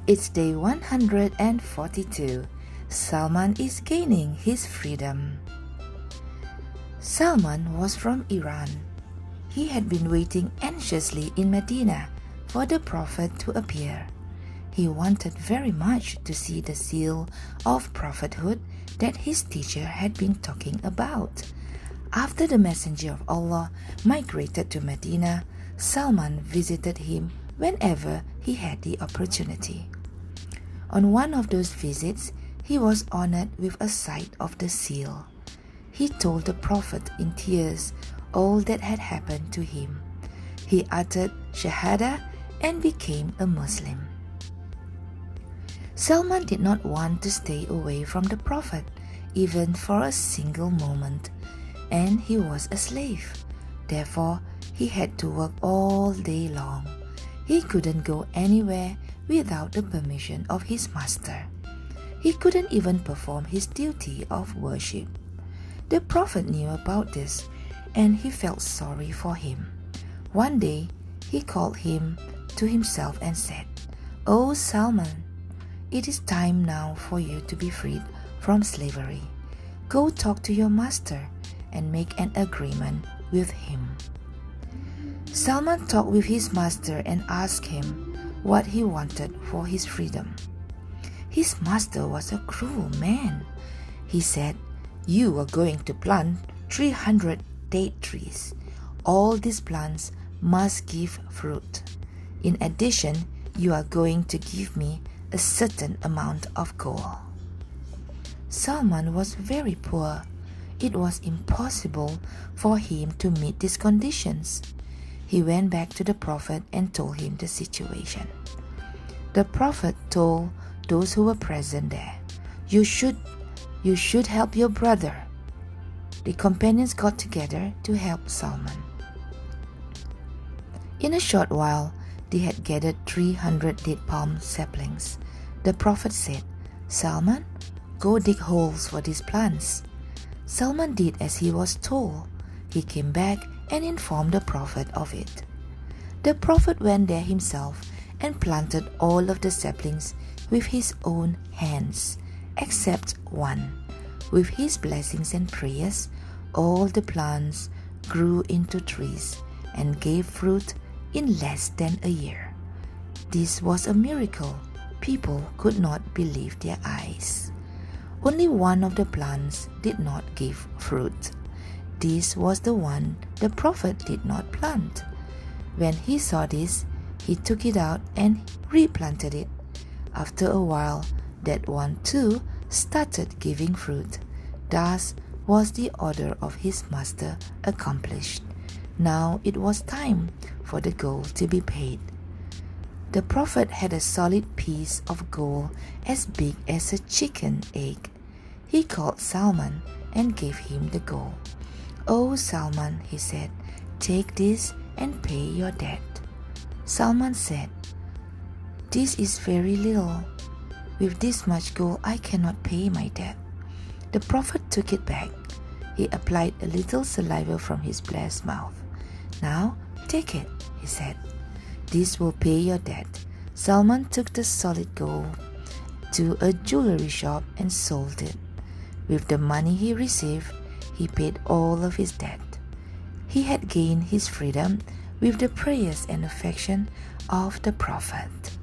It's day 142. Salman is gaining his freedom. Salman was from Iran. He had been waiting anxiously in Medina for the Prophet to appear. He wanted very much to see the seal of prophethood that his teacher had been talking about. After the Messenger of Allah migrated to Medina, Salman visited him whenever he had the opportunity. On one of those visits, he was honored with a sight of the seal. He told the Prophet in tears all that had happened to him. He uttered Shahada and became a Muslim. Salman did not want to stay away from the Prophet even for a single moment, and he was a slave. Therefore, he had to work all day long. He couldn't go anywhere without the permission of his master. He couldn't even perform his duty of worship. The Prophet knew about this, and he felt sorry for him. One day, he called him to himself and said, "O Salman, it is time now for you to be freed from slavery. Go talk to your master and make an agreement with him." Salman talked with his master and asked him what he wanted for his freedom. His master was a cruel man. He said, "You are going to plant 300 date trees. All these plants must give fruit. In addition, you are going to give me a certain amount of gold." Salman was very poor. It was impossible for him to meet these conditions. He went back to the Prophet and told him the situation. The Prophet told those who were present there, You should help your brother." The companions got together to help Salman. In a short while, they had gathered 300 date palm saplings. The Prophet said, "Salman, go dig holes for these plants." Salman did as he was told. He came back and informed the Prophet of it. The Prophet went there himself and planted all of the saplings with his own hands, except one. With his blessings and prayers, all the plants grew into trees and gave fruit in less than a year. This was a miracle. People could not believe their eyes. Only one of the plants did not give fruit. This was the one the Prophet did not plant. When he saw this, he took it out and replanted it. After a while, that one too started giving fruit. Thus was the order of his master accomplished. Now it was time for the gold to be paid. The Prophet had a solid piece of gold as big as a chicken egg. He called Salman and gave him the gold. "O Salman," he said, "take this and pay your debt." Salman said, "This is very little. With this much gold, I cannot pay my debt." The Prophet took it back. He applied a little saliva from his blessed mouth. "Now, take it," he said. "This will pay your debt." Salman took the solid gold to a jewelry shop and sold it. With the money he received, he paid all of his debt. He had gained his freedom with the prayers and affection of the Prophet.